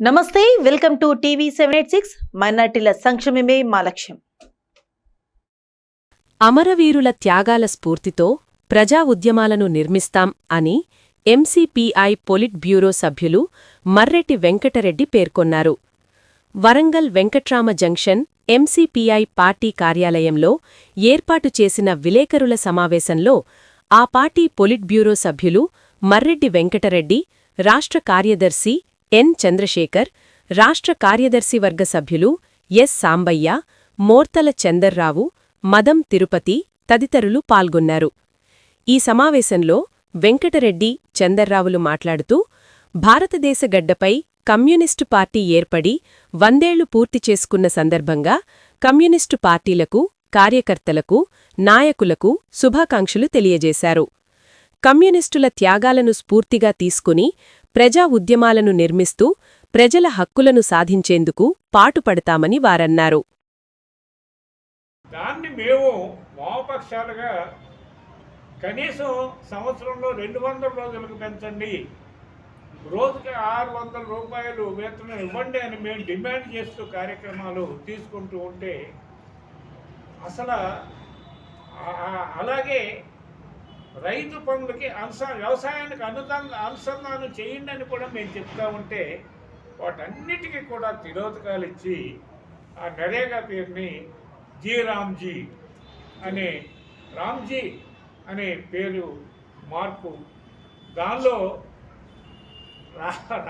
నమస్తే welcome to TV 786 మైనార్టీల సంక్షేమమే మా లక్ష్యం. అమరవీరుల త్యాగాల స్ఫూర్తితో ప్రజా ఉద్యమాలను నిర్మిస్తాం అని ఎంసీపీఐ పొలిట్ బ్యూరో సభ్యులు మర్రెటి వెంకటరెడ్డి పేర్కొన్నారు. Warangal Venkatrama junction MCPI party కార్యాలయంలో ఏర్పాటు చేసిన విలేకరుల సమావేశంలో ఆ పార్టీ పొలిట్ బ్యూరో సభ్యులు మర్రెడ్డి వెంకటరెడ్డి, రాష్ట్ర కార్యదర్శి ఎన్ చంద్రశేఖర్, రాష్ట్ర కార్యదర్శివర్గ సభ్యులు ఎస్ సాంబయ్య, మోర్తల చందర్రావు, మదం తిరుపతి తదితరులు పాల్గొన్నారు. ఈ సమావేశంలో వెంకటరెడ్డి, చందర్రావులు మాట్లాడుతూ భారతదేశ గడ్డపై కమ్యూనిస్టు పార్టీ ఏర్పడి 100 ఏళ్లు పూర్తి చేసుకున్న సందర్భంగా కమ్యూనిస్టు పార్టీలకు, కార్యకర్తలకు, నాయకులకు శుభాకాంక్షలు తెలియజేశారు. కమ్యూనిస్టుల త్యాగాలను స్ఫూర్తిగా తీసుకుని ప్రజా ఉద్యమాలను నిర్మిస్తూ ప్రజల హక్కులను సాధించేందుకు పాటుపడతామని వారన్నారు. దాన్ని మేము వామపక్షాలుగా కనీసం సంవత్సరంలో 200 రోజులకు పెంచండి, రోజుకి 600 రూపాయలు వేతనం ఇవ్వండి అని మేము డిమాండ్ చేస్తూ కార్యక్రమాలు తీసుకుంటూ ఉంటే, అసలు అలాగే రైతు పనులకి వ్యవసాయానికి అనుసంధానం చేయండి అని కూడా మేము చెప్తా ఉంటే, వాటన్నిటికీ కూడా తిరోధకాలు ఇచ్చి ఆ నరేగా పేరుని రామ్జీ అనే పేరు మార్పు, దానిలో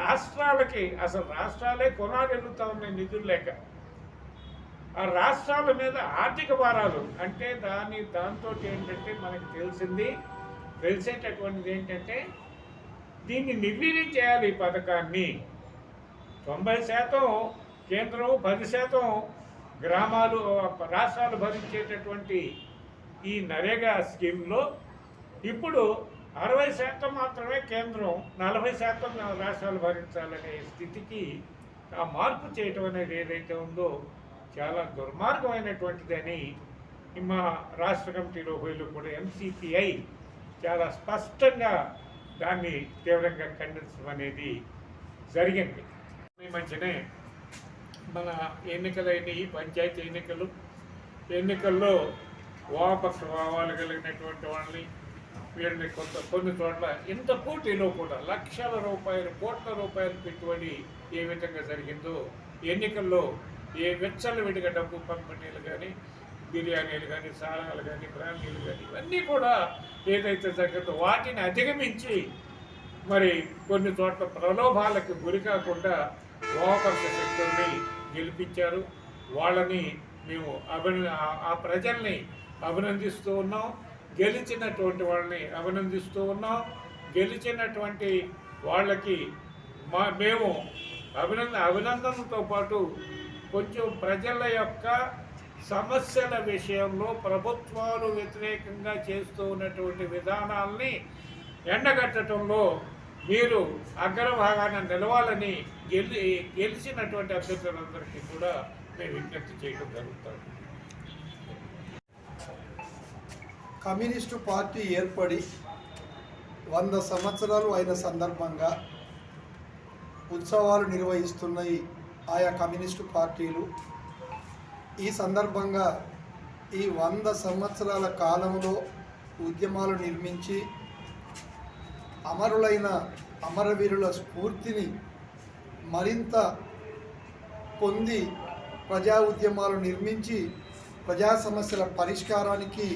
రాష్ట్రాలకి అసలు రాష్ట్రాలే కొనాలెలుగుతా ఉన్నాయి నిధులు లేక. ఆ రాష్ట్రాల మీద ఆర్థిక భారాలు అంటే దాంతో ఏంటంటే మనకు తెలిసేటటువంటిది ఏంటంటే, దీన్ని నిర్వీర్యం చేయాలి. ఈ పథకాన్ని 90% కేంద్రం, 10% గ్రామాలు, రాష్ట్రాలు భరించేటటువంటి ఈ నరేగా స్కీమ్లో ఇప్పుడు 60% మాత్రమే కేంద్రం, 40% రాష్ట్రాలు భరించాలనే స్థితికి ఆ మార్పు చేయటం అనేది ఏదైతే ఉందో చాలా దుర్మార్గమైనటువంటిదని మా రాష్ట్ర కమిటీలో వీళ్ళు కూడా ఎంసీపీఐ చాలా స్పష్టంగా దాన్ని తీవ్రంగా ఖండించడం అనేది జరిగింది. ఈ మధ్యనే మన ఎన్నికలైన పంచాయతీ ఎన్నికల్లో వామపక్ష భావాలు కలిగినటువంటి వాళ్ళని వీళ్ళని కొన్ని చోట్ల ఇంత పోటీలో కూడా లక్షల రూపాయలు, కోట్ల రూపాయలు పెట్టుబడి ఏ విధంగా జరిగిందో, ఎన్నికల్లో ఏ విడిగా డబ్బు పంపిణీలు కానీ, బిర్యానీలు కానీ, సారాలు కానీ, బ్రాండీలు కానీ, ఇవన్నీ కూడా ఏదైతే జరిగిందో వాటిని అధిగమించి మరి కొన్ని చోట్ల ప్రలోభాలకు గురి కాకుండా వామపక్ష శక్తుల్ని గెలిపించారు. వాళ్ళని మేము ఆ ప్రజల్ని అభినందిస్తూ ఉన్నాం. గెలిచినటువంటి వాళ్ళని అభినందిస్తూ ఉన్నాం. గెలిచినటువంటి వాళ్ళకి మేము అభినందనతో పాటు కొంచెం ప్రజల యొక్క సమస్యల విషయంలో ప్రభుత్వాలు వ్యతిరేకంగా చేస్తూ ఉన్నటువంటి విధానాల్ని ఎండగట్టడంలో మీరు అగ్రభాగాన నిలవాలని గెలిచినటువంటి అభ్యర్థులందరికీ కూడా మేము విజ్ఞప్తి చేయడం జరుగుతుంది. కమ్యూనిస్టు పార్టీ ఏర్పడి 100 సంవత్సరాలు అయిన సందర్భంగా ఉత్సవాలు నిర్వహిస్తున్నాయి ఆయా కమ్యూనిస్టు పార్టీలు. ఈ సందర్భంగా ఈ 100 సంవత్సరాల కాలంలో ఉద్యమాలు నిర్మించి అమరులైన అమరవీరుల స్ఫూర్తిని మరింత పొంది ప్రజా ఉద్యమాలు నిర్మించి ప్రజా సమస్యల పరిష్కారానికి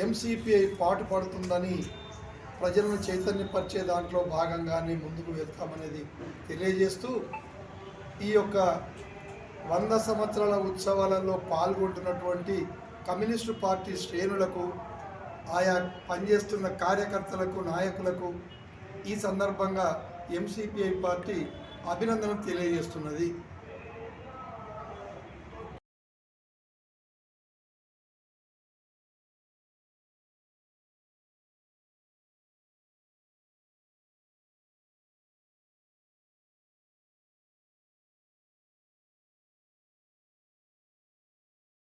ఎంసీపీఐ పాటుపడుతుందని ప్రజలను చైతన్యపరిచే దాంట్లో భాగంగానే ముందుకు వెళ్తామనేది తెలియజేస్తూ, ఈ యొక్క 100 సంవత్సరాల ఉత్సవాలలో పాల్గొంటున్నటువంటి కమ్యూనిస్టు పార్టీ శ్రేణులకు, ఆయా పనిచేస్తున్న కార్యకర్తలకు, నాయకులకు ఈ సందర్భంగా ఎంసీపీఐ పార్టీ అభినందనలు తెలియజేస్తున్నది.